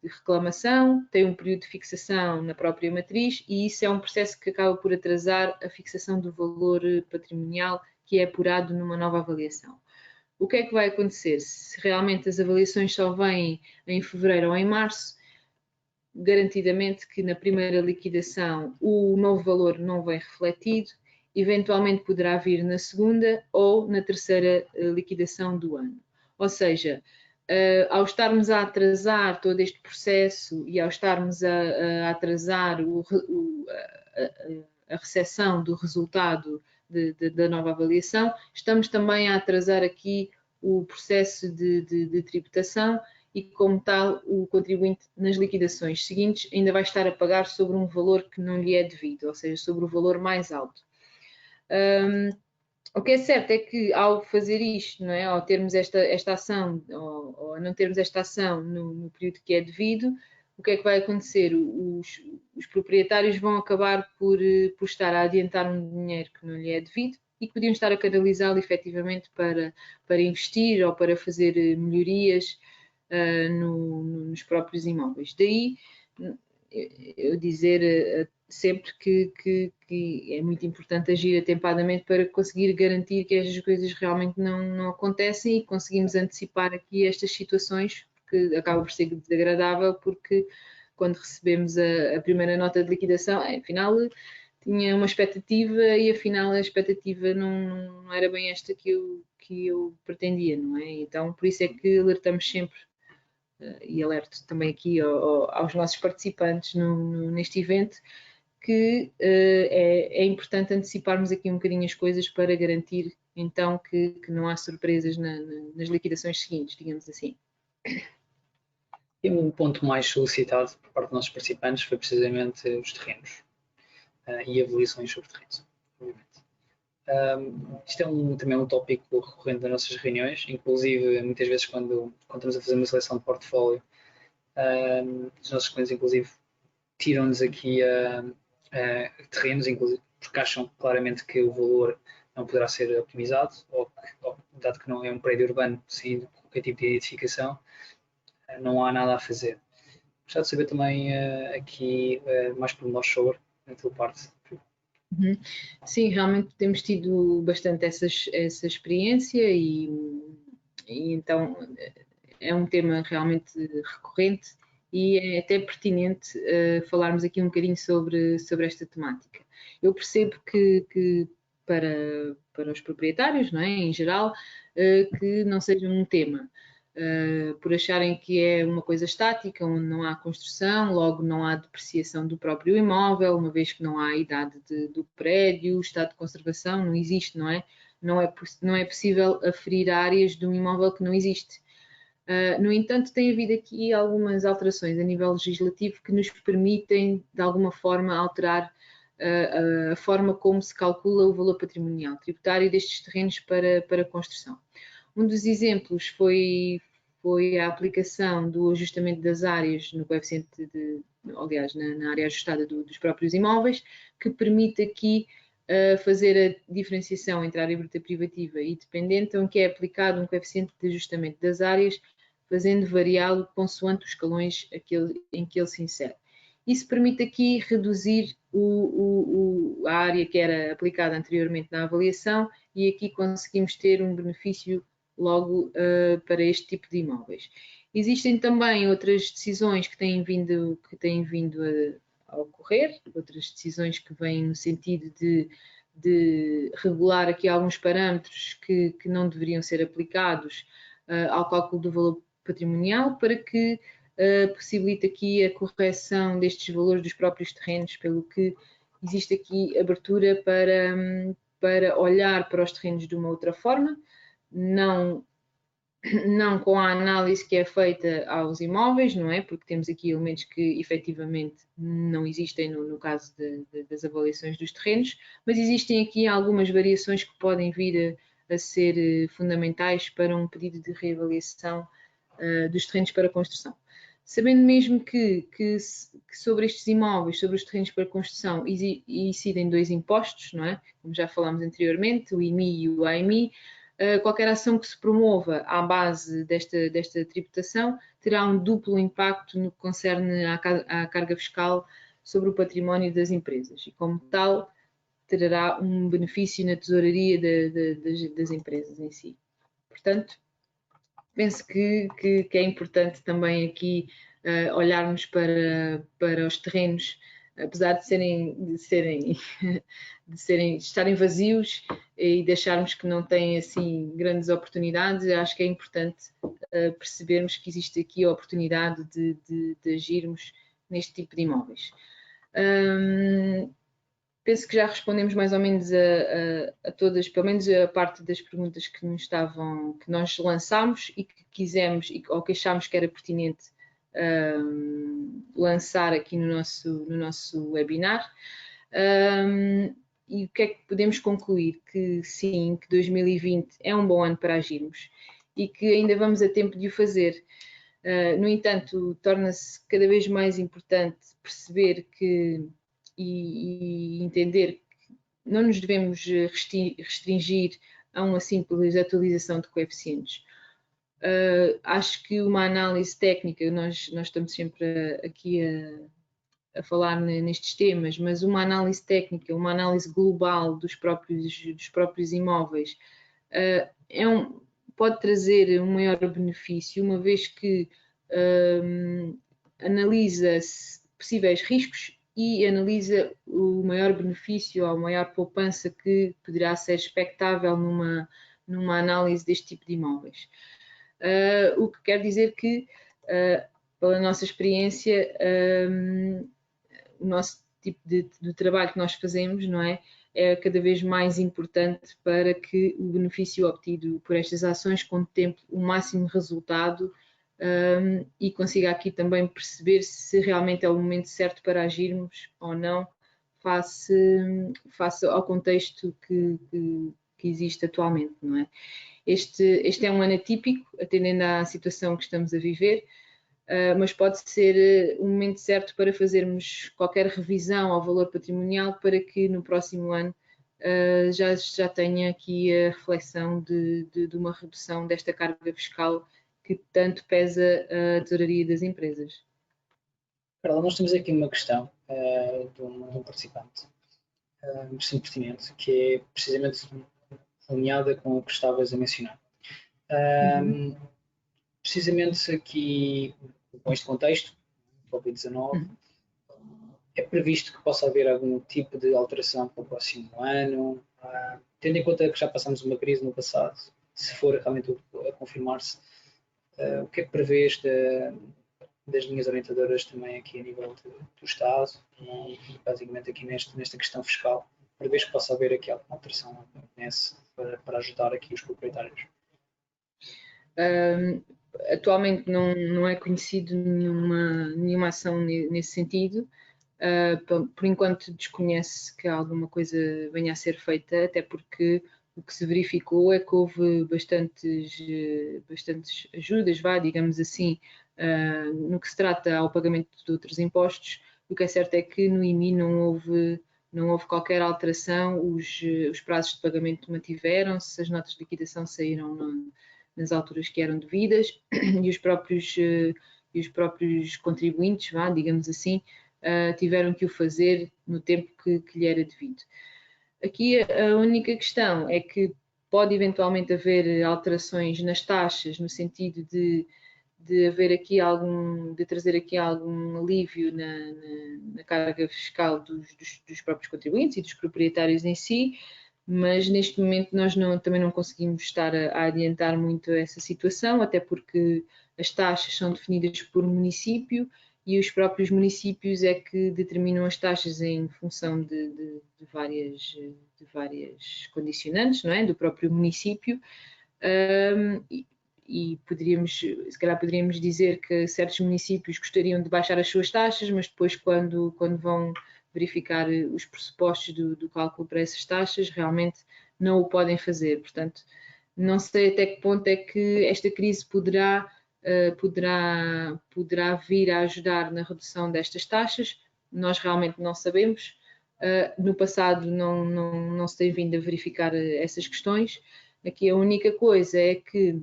reclamação, tem um período de fixação na própria matriz, e isso é um processo que acaba por atrasar a fixação do valor patrimonial que é apurado numa nova avaliação. O que é que vai acontecer? Se realmente as avaliações só vêm em fevereiro ou em março, garantidamente que na primeira liquidação o novo valor não vem refletido, eventualmente poderá vir na segunda ou na terceira liquidação do ano. Ou seja, ao estarmos a atrasar todo este processo e ao estarmos a atrasar a recepção do resultado da nova avaliação, estamos também a atrasar aqui o processo de tributação e, como tal, o contribuinte nas liquidações seguintes ainda vai estar a pagar sobre um valor que não lhe é devido, ou seja, sobre o valor mais alto. O que é certo é que ao fazer isto, não é? Ao termos esta ação, ou não termos esta ação no período que é devido, o que é que vai acontecer? Os proprietários vão acabar por estar a adiantar um dinheiro que não lhe é devido e que podiam estar a canalizá-lo efetivamente para investir ou para fazer melhorias nos próprios imóveis. Daí eu dizer sempre que é muito importante agir atempadamente para conseguir garantir que estas coisas realmente não acontecem e conseguimos antecipar aqui estas situações, que acaba por ser desagradável, porque quando recebemos a primeira nota de liquidação, afinal tinha uma expectativa e afinal a expectativa não era bem esta que eu pretendia, não é? Então por isso é que alertamos sempre e alerto também aqui aos nossos participantes neste evento, que é importante anteciparmos aqui um bocadinho as coisas para garantir então que não há surpresas nas liquidações seguintes, digamos assim. E um ponto mais solicitado por parte dos nossos participantes foi precisamente os terrenos e avaliações sobre terrenos, obviamente. Isto é também um tópico recorrente das nossas reuniões, inclusive muitas vezes quando estamos a fazer uma seleção de portfólio, os nossos clientes inclusive tiram-nos aqui terrenos, inclusive, porque acham claramente que o valor não poderá ser optimizado, ou dado que não é um prédio urbano sem qualquer tipo de edificação, não há nada a fazer. Gostava de saber também aqui mais pormenores sobre a tua parte. Uhum. Sim, realmente temos tido bastante essa experiência e então é um tema realmente recorrente e é até pertinente falarmos aqui um bocadinho sobre esta temática. Eu percebo que para os proprietários, não é, em geral, que não seja um tema. Por acharem que é uma coisa estática, onde não há construção, logo não há depreciação do próprio imóvel, uma vez que não há a idade do prédio, o estado de conservação não existe, não é? Não é possível aferir áreas de um imóvel que não existe. No entanto, tem havido aqui algumas alterações a nível legislativo que nos permitem, de alguma forma, alterar a forma como se calcula o valor patrimonial tributário destes terrenos para construção. Um dos exemplos foi a aplicação do ajustamento das áreas no coeficiente aliás, na área ajustada dos próprios imóveis, que permite aqui fazer a diferenciação entre área bruta privativa e dependente, onde é aplicado um coeficiente de ajustamento das áreas, fazendo variá-lo consoante os escalões em que ele se insere. Isso permite aqui reduzir a área que era aplicada anteriormente na avaliação e aqui conseguimos ter um benefício logo para este tipo de imóveis. Existem também outras decisões que têm vindo a ocorrer, outras decisões que vêm no sentido de regular aqui alguns parâmetros que não deveriam ser aplicados ao cálculo do valor patrimonial para que possibilite aqui a correção destes valores dos próprios terrenos, pelo que existe aqui abertura para olhar para os terrenos de uma outra forma, não com a análise que é feita aos imóveis, não é? Porque temos aqui elementos que efetivamente não existem no caso das avaliações dos terrenos, mas existem aqui algumas variações que podem vir a ser fundamentais para um pedido de reavaliação dos terrenos para construção. Sabendo mesmo que sobre estes imóveis, sobre os terrenos para construção, incidem 2 impostos, não é? Como já falámos anteriormente, o IMI e o AMI, qualquer ação que se promova à base desta tributação terá um duplo impacto no que concerne à carga fiscal sobre o património das empresas e, como tal, terá um benefício na tesouraria das empresas em si. Portanto, penso que é importante também aqui olharmos para os terrenos, apesar de estarem vazios e deixarmos que não têm assim grandes oportunidades. Acho que é importante percebermos que existe aqui a oportunidade de agirmos neste tipo de imóveis. Penso que já respondemos mais ou menos a todas, pelo menos a parte das perguntas que nós lançámos e que quisemos ou que achámos que era pertinente lançar aqui no nosso webinar. E o que é que podemos concluir? Que sim, que 2020 é um bom ano para agirmos e que ainda vamos a tempo de o fazer. No entanto, torna-se cada vez mais importante perceber e entender que não nos devemos restringir a uma simples atualização de coeficientes. Acho que uma análise técnica, nós estamos sempre aqui a falar nestes temas, mas uma análise técnica, uma análise global dos próprios imóveis pode trazer um maior benefício, uma vez que analisa possíveis riscos e analisa o maior benefício ou a maior poupança que poderá ser expectável numa análise deste tipo de imóveis. O que quer dizer que, pela nossa experiência, o nosso tipo de trabalho que nós fazemos, não é cada vez mais importante para que o benefício obtido por estas ações contemple o máximo resultado e consiga aqui também perceber se realmente é o momento certo para agirmos ou não face ao contexto que existe atualmente, não é? Este é um ano atípico, atendendo à situação que estamos a viver, mas pode ser o momento certo para fazermos qualquer revisão ao valor patrimonial para que no próximo ano já tenha aqui a reflexão de uma redução desta carga fiscal que tanto pesa a tesouraria das empresas. Carla, nós temos aqui uma questão de um participante, bastante pertinente, que é precisamente alinhada com o que estavas a mencionar. Precisamente aqui, com este contexto, Covid-19, é previsto que possa haver algum tipo de alteração para o próximo ano, tendo em conta que já passamos uma crise no passado, se for realmente a confirmar-se, o que é que prevês das linhas orientadoras também aqui a nível do Estado e basicamente aqui nesta questão fiscal, prevês que possa haver aqui alguma alteração para ajudar aqui os proprietários? Atualmente não é conhecido nenhuma ação nesse sentido. Por enquanto desconhece que alguma coisa venha a ser feita, até porque o que se verificou é que houve bastantes ajudas, digamos assim, no que se trata ao pagamento de outros impostos. O que é certo é que no IMI não houve qualquer alteração, os prazos de pagamento mantiveram-se, as notas de liquidação saíram nas alturas que eram devidas e os próprios contribuintes, digamos assim, tiveram que o fazer no tempo que lhe era devido. Aqui a única questão é que pode eventualmente haver alterações nas taxas, no sentido de haver aqui de trazer aqui algum alívio na carga fiscal dos próprios contribuintes e dos proprietários em si, mas neste momento nós também não conseguimos estar a adiantar muito essa situação, até porque as taxas são definidas por município e os próprios municípios é que determinam as taxas em função de várias condicionantes, não é? Do próprio município. E se calhar poderíamos dizer que certos municípios gostariam de baixar as suas taxas, mas depois quando vão verificar os pressupostos do cálculo para essas taxas, realmente não o podem fazer. Portanto, não sei até que ponto é que esta crise poderá poderá vir a ajudar na redução destas taxas. Nós realmente não sabemos. No passado não se tem vindo a verificar essas questões. Aqui a única coisa é que,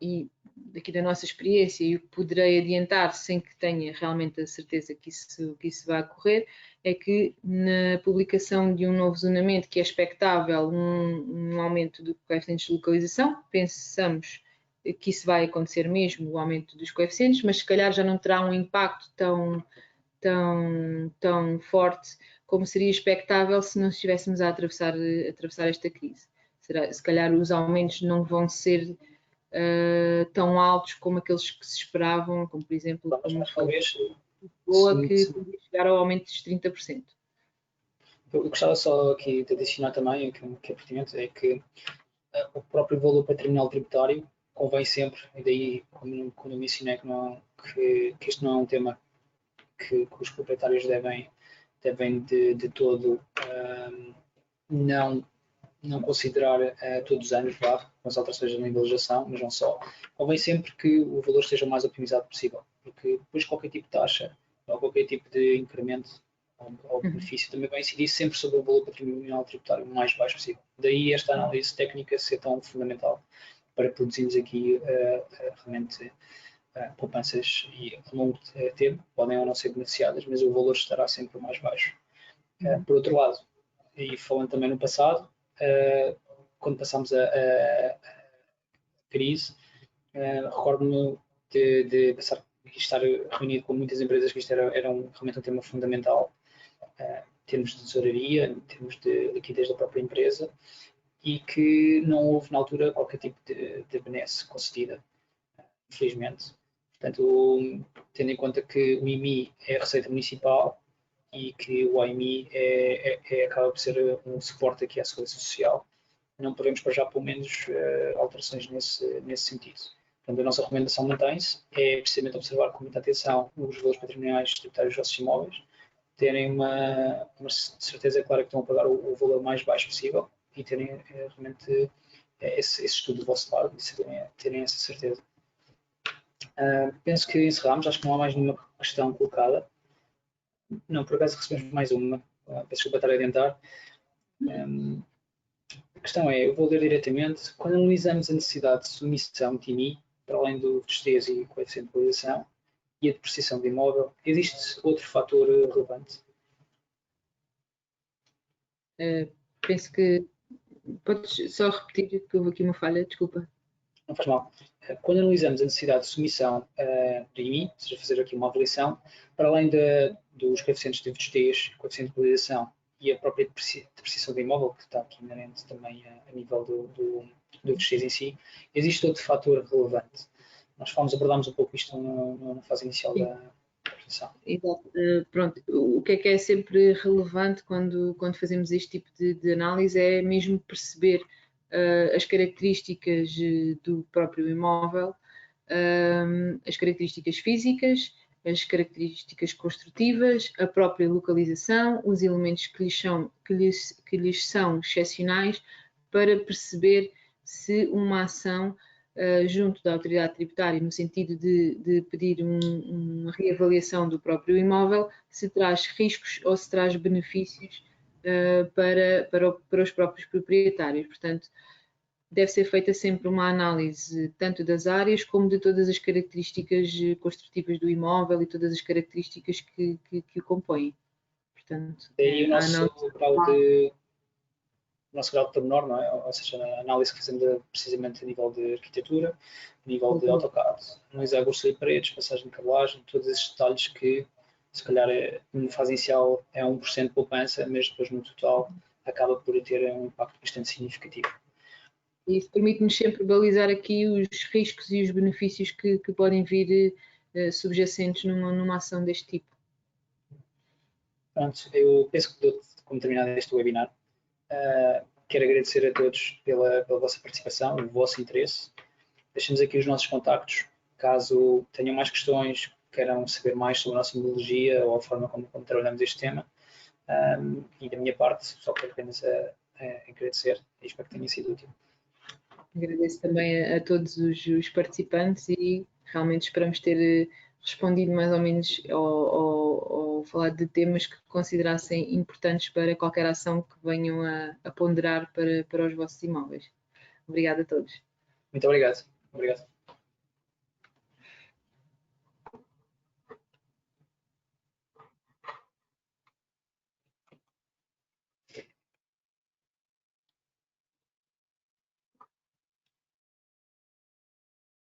e daqui da nossa experiência, e o que poderei adiantar sem que tenha realmente a certeza que isso vai ocorrer, é que na publicação de um novo zonamento que é expectável um aumento do coeficiente de localização, pensamos que isso vai acontecer mesmo, o aumento dos coeficientes, mas se calhar já não terá um impacto tão forte como seria expectável se não estivéssemos a atravessar esta crise. Se calhar os aumentos não vão ser tão altos como aqueles que se esperavam, como por exemplo, Lisboa, que podia chegar ao aumento dos 30%. Eu gostava só aqui de adicionar também, que é pertinente, é que o próprio valor patrimonial tributário convém sempre, e daí quando eu mencionei que isto não é um tema que os proprietários devem de todo não considerar todos os anos, com as alterações na legislação, mas não só. Convém sempre que o valor esteja o mais optimizado possível, porque depois qualquer tipo de taxa ou qualquer tipo de incremento ou benefício também vai incidir sempre sobre o valor patrimonial tributário o mais baixo possível. Daí esta análise técnica ser tão fundamental para produzirmos aqui realmente poupanças e a longo tempo, podem ou não ser beneficiadas, mas o valor estará sempre o mais baixo. Por outro lado, e falando também no passado, quando passámos a crise, recordo-me de estar reunido com muitas empresas que isto era realmente um tema fundamental, em termos de tesouraria, em termos de liquidez da própria empresa, e que não houve na altura qualquer tipo de benesse concedida, infelizmente. Portanto, tendo em conta que o IMI é a receita municipal e que o AMI acaba por ser um suporte aqui à segurança social, não podemos para já, pelo menos, alterações nesse sentido. Portanto, a nossa recomendação mantém-se, é precisamente observar com muita atenção os valores patrimoniais tributários dos vossos imóveis, terem uma certeza clara que estão a pagar o valor mais baixo possível e terem realmente esse estudo do vosso lado e terem essa certeza. Penso que encerramos, acho que não há mais nenhuma questão colocada. Não, por acaso recebemos mais uma, peço desculpa estar a adiantar. A questão é, eu vou ler diretamente, quando analisamos a necessidade de submissão de IMI, para além do despesa e coeficiente de valorização e a depreciação do imóvel, existe outro fator relevante? Penso que podes só repetir, que houve aqui uma falha, desculpa. Não faz mal. Quando analisamos a necessidade de submissão do IMI, ou seja, fazer aqui uma avaliação, para além dos coeficientes de despesa, coeficiente de valorização e a própria depreciação do imóvel, que está aqui inerente também a nível do despesa em si, existe outro fator relevante. Nós abordámos um pouco isto na fase inicial da apresentação. Exato. Pronto, o que é sempre relevante quando fazemos este tipo de análise é mesmo perceber as características do próprio imóvel, as características físicas, as características construtivas, a própria localização, os elementos que lhes são excepcionais, para perceber se uma ação junto da autoridade tributária, no sentido de pedir uma reavaliação do próprio imóvel, se traz riscos ou se traz benefícios para os próprios proprietários. Portanto, deve ser feita sempre uma análise tanto das áreas como de todas as características construtivas do imóvel e todas as características que o compõem. Portanto, daí o nosso grau de pormenor, não é? Ou seja, a análise que fazemos precisamente a nível de arquitetura, a nível de AutoCAD, analisar grossura de paredes, passagem de cabelagem, todos esses detalhes que, se calhar, numa fase inicial é 1% de poupança, mas depois no total acaba por ter um impacto bastante significativo. Isso permite-nos sempre balizar aqui os riscos e os benefícios que podem vir subjacentes numa ação deste tipo. Pronto, eu penso que como terminado este webinar. Quero agradecer a todos pela vossa participação, o vosso interesse. Deixamos aqui os nossos contactos, caso tenham mais questões, queiram saber mais sobre a nossa metodologia ou a forma como trabalhamos este tema. E da minha parte, só quero apenas agradecer e espero que tenha sido útil. Agradeço também a todos os participantes e realmente esperamos ter respondido mais ou menos ou falar de temas que considerassem importantes para qualquer ação que venham a ponderar para os vossos imóveis. Obrigada a todos. Muito obrigado. Obrigado.